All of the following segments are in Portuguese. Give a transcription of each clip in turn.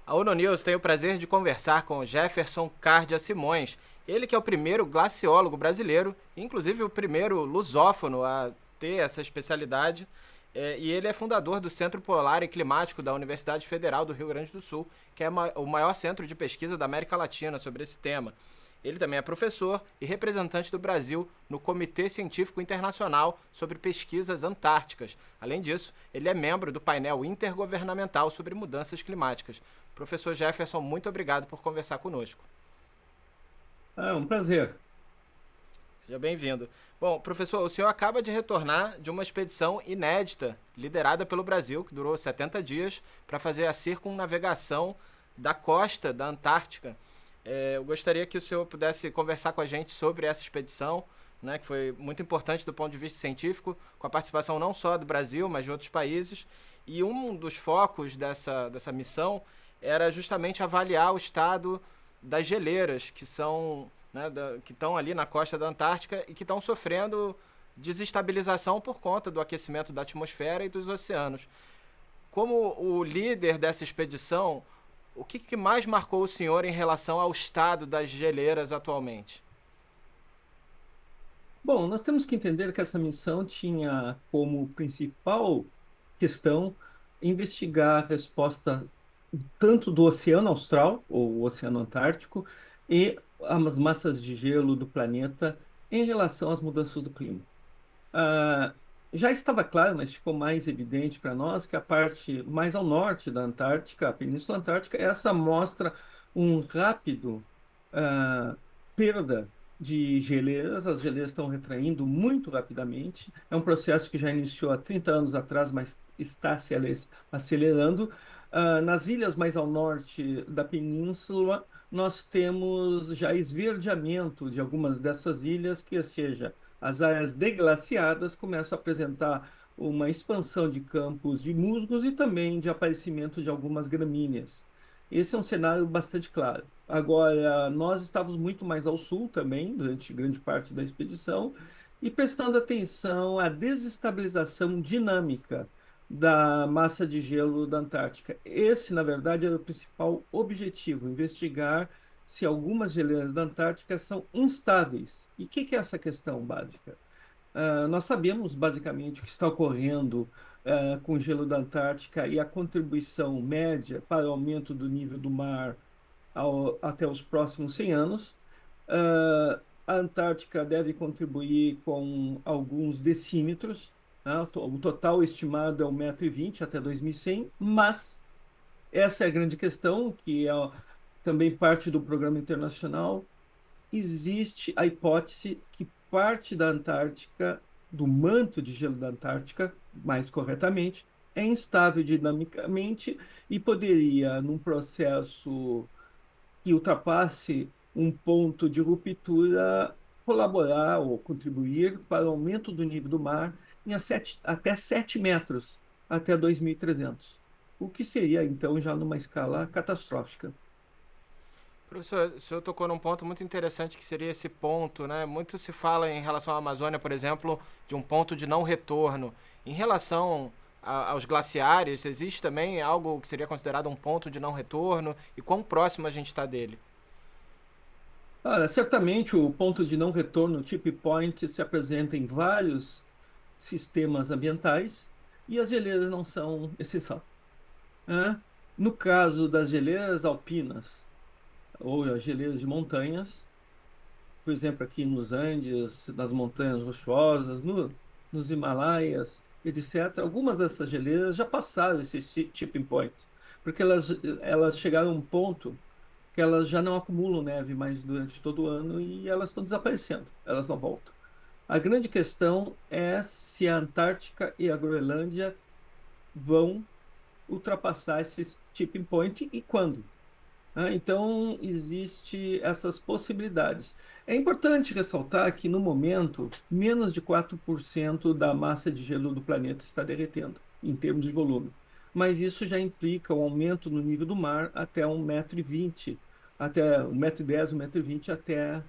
A ONU News tem o prazer de conversar com o Jefferson Cardia Simões. Ele que é o primeiro glaciólogo brasileiro, inclusive o primeiro lusófono a ter essa especialidade. E ele é fundador do Centro Polar e Climático da Universidade Federal do Rio Grande do Sul, que é o maior centro de pesquisa da América Latina sobre esse tema. Ele também é professor e representante do Brasil no Comitê Científico Internacional sobre Pesquisas Antárticas. Além disso, ele é membro do painel intergovernamental sobre mudanças climáticas. Professor Jefferson, muito obrigado por conversar conosco. É um prazer. Seja bem-vindo. Bom, professor, o senhor acaba de retornar de uma expedição inédita, liderada pelo Brasil, que durou 70 dias, para fazer a circunnavegação da costa da Antártica. Eu gostaria que o senhor pudesse conversar com a gente sobre essa expedição, né, que foi muito importante do ponto de vista científico, com a participação não só do Brasil, mas de outros países. E um dos focos dessa missão era justamente avaliar o estado das geleiras, que são, né, que estão ali na costa da Antártica e que estão sofrendo desestabilização por conta do aquecimento da atmosfera e dos oceanos. Como o líder dessa expedição, o que mais marcou o senhor em relação ao estado das geleiras atualmente? Bom, nós temos que entender que essa missão tinha como principal questão investigar a resposta tanto do Oceano Austral, ou o Oceano Antártico, e as massas de gelo do planeta em relação às mudanças do clima. Ah, já estava claro, mas ficou mais evidente para nós que a parte mais ao norte da Antártica, a Península Antártica, essa mostra um rápido ah, perda de geleiras. As geleiras estão retraindo muito rapidamente. É um processo que já iniciou há 30 anos atrás, mas está se acelerando. Nas ilhas mais ao norte da península, nós temos já esverdeamento de algumas dessas ilhas, que seja as áreas deglaciadas começam a apresentar uma expansão de campos de musgos e também de aparecimento de algumas gramíneas. Esse é um cenário bastante claro. Agora, nós estávamos muito mais ao sul também, durante grande parte da expedição, e prestando atenção à desestabilização dinâmica da massa de gelo da Antártica. Esse, na verdade, era o principal objetivo, investigar se algumas geleiras da Antártica são instáveis. E o que é essa questão básica? Nós sabemos basicamente o que está ocorrendo com o gelo da Antártica e a contribuição média para o aumento do nível do mar até os próximos 100 anos. A Antártica deve contribuir com alguns decímetros, né? O total estimado é 1,20 m até 2100, mas essa é a grande questão, que é também parte do programa internacional. Existe a hipótese que parte da Antártica, do manto de gelo da Antártica, mais corretamente, é instável dinamicamente e poderia, num processo que ultrapasse um ponto de ruptura, colaborar ou contribuir para o aumento do nível do mar até 7 metros, até 2300, o que seria, então, já numa escala catastrófica. Professor, o senhor tocou num ponto muito interessante que seria esse ponto, né? Muito se fala em relação à Amazônia, por exemplo, de um ponto de não retorno. Em relação aos glaciares, existe também algo que seria considerado um ponto de não retorno e quão próximo a gente está dele? Olha, certamente o ponto de não retorno, o tip point, se apresenta em vários sistemas ambientais e as geleiras não são exceção, né? No caso das geleiras alpinas ou as geleiras de montanhas, por exemplo, aqui nos Andes, nas montanhas rochosas, nos Himalaias, etc., algumas dessas geleiras já passaram esse tipping point, porque elas chegaram a um ponto que elas já não acumulam neve mais durante todo o ano e elas estão desaparecendo, elas não voltam. A grande questão é se a Antártica e a Groenlândia vão ultrapassar esse tipping point e quando. Então, existe essas possibilidades. É importante ressaltar que, no momento, menos de 4% da massa de gelo do planeta está derretendo, em termos de volume. Mas isso já implica um aumento no nível do mar até 1,20 m, até 1,10 m, 1,20 m, até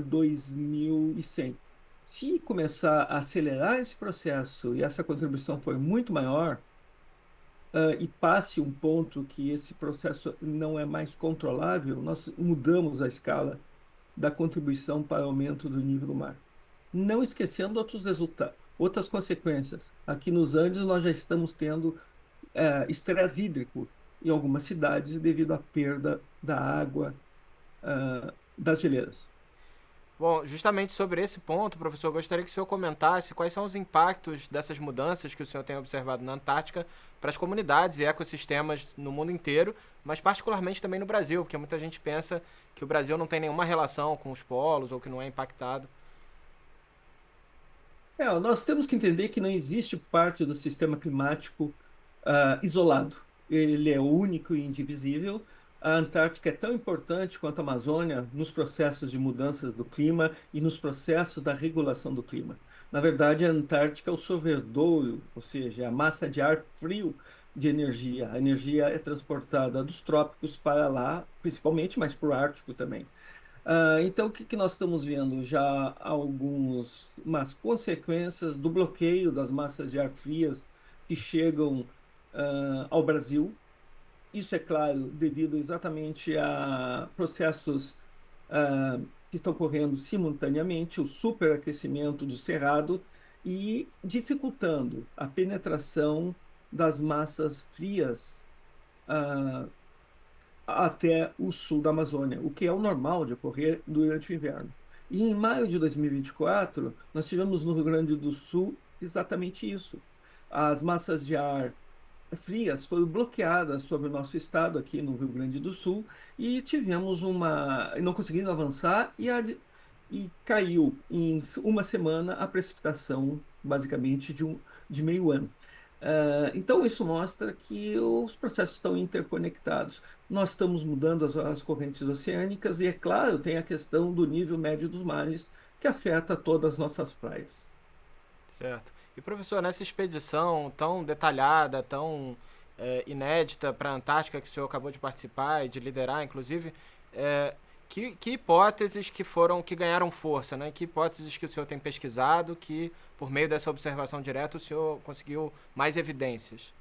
2100. Se começar a acelerar esse processo e essa contribuição for muito maior, e passe um ponto que esse processo não é mais controlável, nós mudamos a escala da contribuição para o aumento do nível do mar. Não esquecendo outros resultados, outras consequências. Aqui nos Andes, nós já estamos tendo estresse hídrico em algumas cidades devido à perda da água das geleiras. Bom, justamente sobre esse ponto, professor, eu gostaria que o senhor comentasse quais são os impactos dessas mudanças que o senhor tem observado na Antártica para as comunidades e ecossistemas no mundo inteiro, mas particularmente também no Brasil, porque muita gente pensa que o Brasil não tem nenhuma relação com os polos ou que não é impactado. Nós temos que entender que não existe parte do sistema climático isolado. Ele é único e indivisível. A Antártica é tão importante quanto a Amazônia nos processos de mudanças do clima e nos processos da regulação do clima. Na verdade, a Antártica é o sorvedouro, ou seja, a massa de ar frio de energia. A energia é transportada dos trópicos para lá, principalmente, mas para o Ártico também. Então, o que que nós estamos vendo? Já umas consequências do bloqueio das massas de ar frias que chegam, ao Brasil. Isso é claro, devido exatamente a processos, que estão ocorrendo simultaneamente, o superaquecimento do Cerrado e dificultando a penetração das massas frias, ah, até o sul da Amazônia, o que é o normal de ocorrer durante o inverno. E em maio de 2024, nós tivemos no Rio Grande do Sul exatamente isso. As massas de ar frias foram bloqueadas sobre o nosso estado aqui no Rio Grande do Sul e tivemos não conseguimos avançar e caiu em uma semana a precipitação basicamente de meio ano. Então isso mostra que os processos estão interconectados. Nós estamos mudando as correntes oceânicas e, é claro, tem a questão do nível médio dos mares que afeta todas as nossas praias. Certo. E professor, nessa expedição tão detalhada, tão inédita para a Antártica que o senhor acabou de participar e de liderar, inclusive, é, que hipóteses que ganharam força, né? Que hipóteses que o senhor tem pesquisado que, por meio dessa observação direta, o senhor conseguiu mais evidências?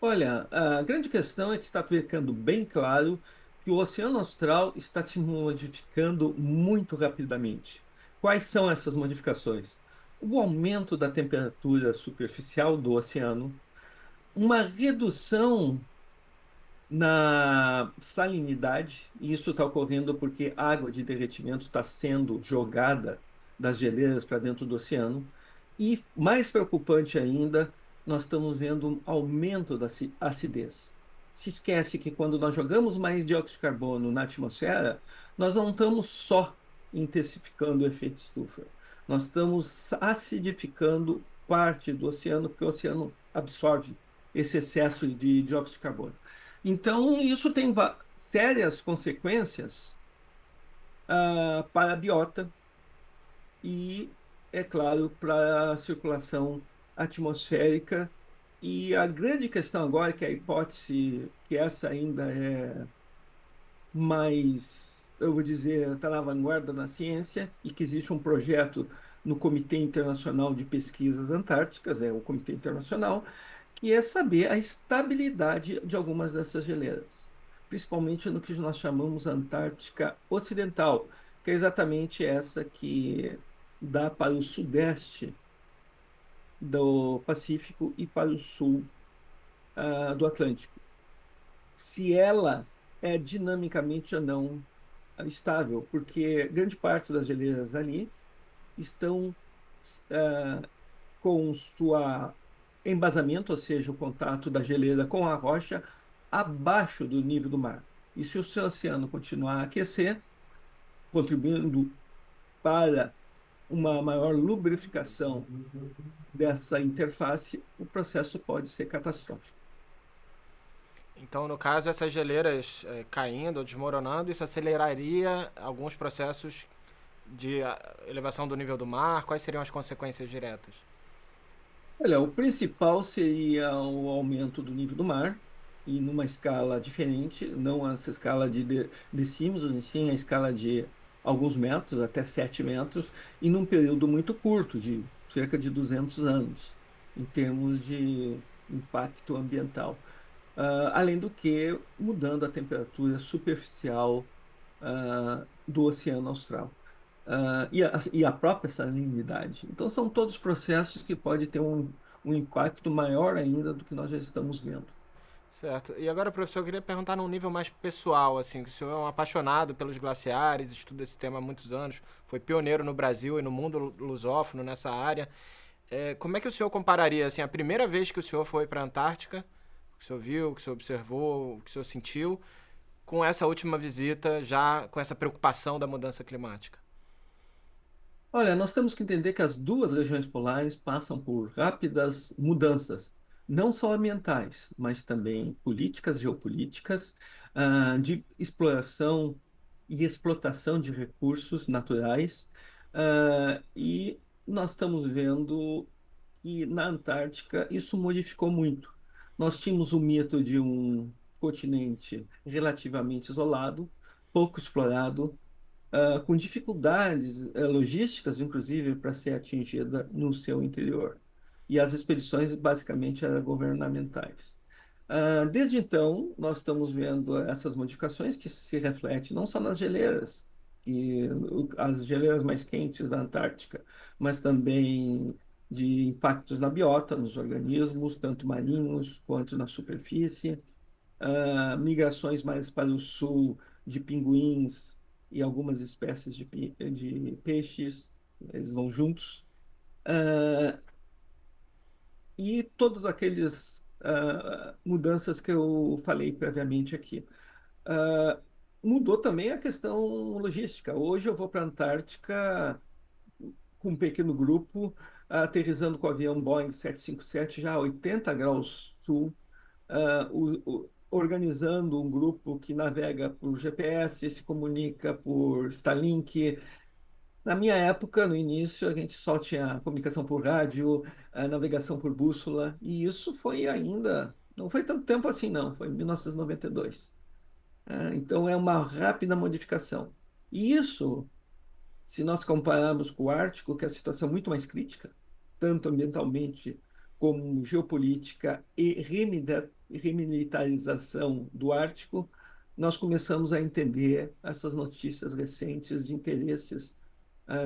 Olha, a grande questão é que está ficando bem claro que o Oceano Austral está se modificando muito rapidamente. Quais são essas modificações? O aumento da temperatura superficial do oceano, uma redução na salinidade, e isso está ocorrendo porque água de derretimento está sendo jogada das geleiras para dentro do oceano. E, mais preocupante ainda, nós estamos vendo um aumento da acidez. Se esquece que quando nós jogamos mais dióxido de carbono na atmosfera, nós não estamos só intensificando o efeito estufa, nós estamos acidificando parte do oceano, porque o oceano absorve esse excesso de dióxido de carbono. Então, isso tem sérias consequências, para a biota e, é claro, para a circulação atmosférica. E a grande questão agora, que a hipótese, que essa ainda é mais, eu vou dizer, está na vanguarda na ciência, e que existe um projeto no Comitê Internacional de Pesquisas Antárticas, é o Comitê Internacional, que é saber a estabilidade de algumas dessas geleiras, principalmente no que nós chamamos Antártica Ocidental, que é exatamente essa que dá para o sudeste do Pacífico e para o sul, do Atlântico. Se ela é dinamicamente ou não estável, porque grande parte das geleiras ali estão, ah, com sua embasamento, ou seja, o contato da geleira com a rocha, abaixo do nível do mar. E se o seu oceano continuar a aquecer, contribuindo para uma maior lubrificação dessa interface, o processo pode ser catastrófico. Então, no caso, essas geleiras caindo ou desmoronando, isso aceleraria alguns processos de elevação do nível do mar? Quais seriam as consequências diretas? Olha, o principal seria o aumento do nível do mar, e numa escala diferente, não essa escala de decímetros, e sim a escala de alguns metros, até 7 metros, e num período muito curto, de cerca de 200 anos, em termos de impacto ambiental. Além do que mudando a temperatura superficial do Oceano Austral. E a própria salinidade. Então, são todos processos que podem ter um impacto maior ainda do que nós já estamos vendo. Certo. E agora, professor, eu queria perguntar num nível mais pessoal, assim, que o senhor é um apaixonado pelos glaciares, estuda esse tema há muitos anos, foi pioneiro no Brasil e no mundo lusófono nessa área. Como é que o senhor compararia, assim, a primeira vez que o senhor foi para a Antártica, o que o senhor viu, o que o senhor observou, o que o senhor sentiu, com essa última visita, já com essa preocupação da mudança climática? Olha, nós temos que entender que as duas regiões polares passam por rápidas mudanças, não só ambientais, mas também políticas, geopolíticas, de exploração e explotação de recursos naturais. E nós estamos vendo que na Antártica isso modificou muito. Nós tínhamos o mito de um continente relativamente isolado, pouco explorado, com dificuldades logísticas, inclusive, para ser atingida no seu interior. E as expedições basicamente eram governamentais. Desde então, nós estamos vendo essas modificações que se refletem não só nas geleiras, as geleiras mais quentes da Antártica, mas também de impactos na biota, nos organismos, tanto marinhos quanto na superfície, migrações mais para o sul de pinguins e algumas espécies de peixes, eles vão juntos. Ah, e todas aquelas mudanças que eu falei previamente aqui. Ah, Mudou também a questão logística. Hoje eu vou para a Antártica com um pequeno grupo, aterrissando com o avião Boeing 757 já a 80 graus sul, organizando um grupo que navega por GPS, se comunica por Starlink. Na minha época, no início, a gente só tinha comunicação por rádio, navegação por bússola, e isso foi ainda, não foi tanto tempo assim, não, foi em 1992. Então, é uma rápida modificação. E isso, se nós compararmos com o Ártico, que é a situação muito mais crítica, tanto ambientalmente como geopolítica e remilitarização do Ártico, nós começamos a entender essas notícias recentes de interesses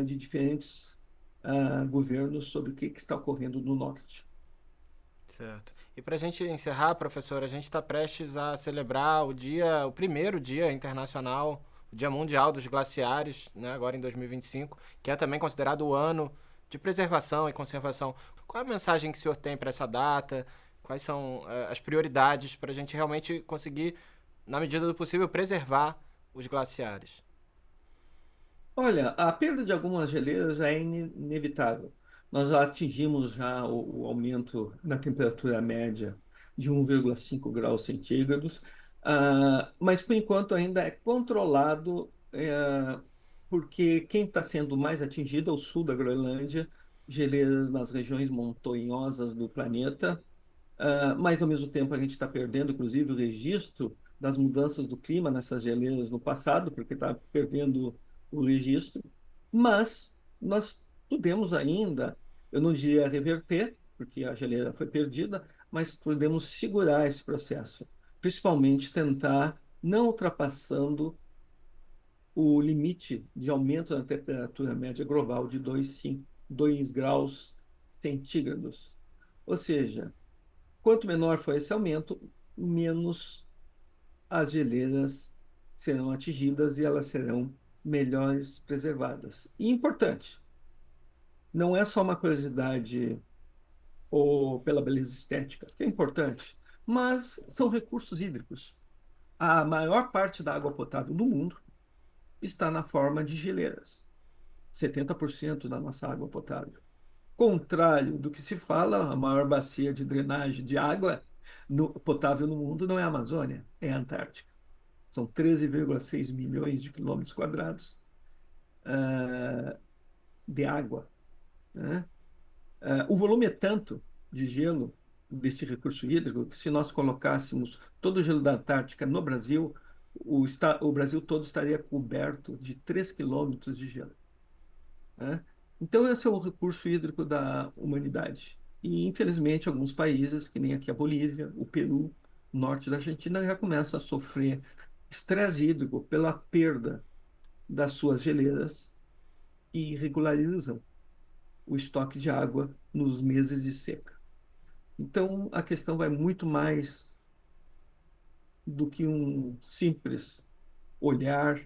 de diferentes governos sobre o que está ocorrendo no norte. Certo. E para a gente encerrar, professor, a gente está prestes a celebrar o primeiro dia internacional, o Dia Mundial dos Glaciares, né, agora em 2025, que é também considerado o ano de preservação e conservação. Qual é a mensagem que o senhor tem para essa data? Quais são as prioridades para a gente realmente conseguir, na medida do possível, preservar os glaciares? Olha, a perda de algumas geleiras já é inevitável. Nós já atingimos já o aumento na temperatura média de 1,5 graus centígrados, mas por enquanto ainda é controlado, porque quem está sendo mais atingido é o sul da Groenlândia, geleiras nas regiões montanhosas do planeta. Mas ao mesmo tempo a gente está perdendo, inclusive, o registro das mudanças do clima nessas geleiras no passado, porque está perdendo o registro. Mas nós podemos ainda, eu não diria reverter, porque a geleira foi perdida, mas podemos segurar esse processo, principalmente tentar não ultrapassando o limite de aumento da temperatura média global de 2 graus centígrados. Ou seja, quanto menor for esse aumento, menos as geleiras serão atingidas e elas serão melhores preservadas. E importante, não é só uma curiosidade ou pela beleza estética, que é importante, mas são recursos hídricos. A maior parte da água potável do mundo está na forma de geleiras. 70% da nossa água potável. Contrário do que se fala, a maior bacia de drenagem de água potável no mundo não é a Amazônia, é a Antártica. São 13,6 milhões de quilômetros quadrados de água, né? O volume é tanto de gelo desse recurso hídrico que se nós colocássemos todo o gelo da Antártica no Brasil, o Brasil todo estaria coberto de 3 quilômetros de gelo, né? Então, esse é o recurso hídrico da humanidade. E, infelizmente, alguns países, que nem aqui a Bolívia, o Peru, o norte da Argentina, já começam a sofrer estresse hídrico pela perda das suas geleiras e regularizam o estoque de água nos meses de seca. Então, a questão vai muito mais do que um simples olhar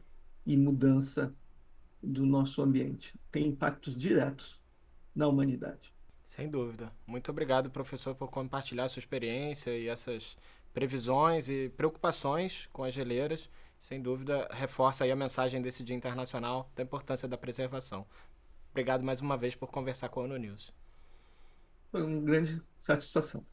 e mudança do nosso ambiente. Tem impactos diretos na humanidade. Sem dúvida. Muito obrigado, professor, por compartilhar sua experiência e essas previsões e preocupações com as geleiras. Sem dúvida, reforça aí a mensagem desse Dia Internacional da importância da preservação. Obrigado mais uma vez por conversar com a ONU News. Foi uma grande satisfação.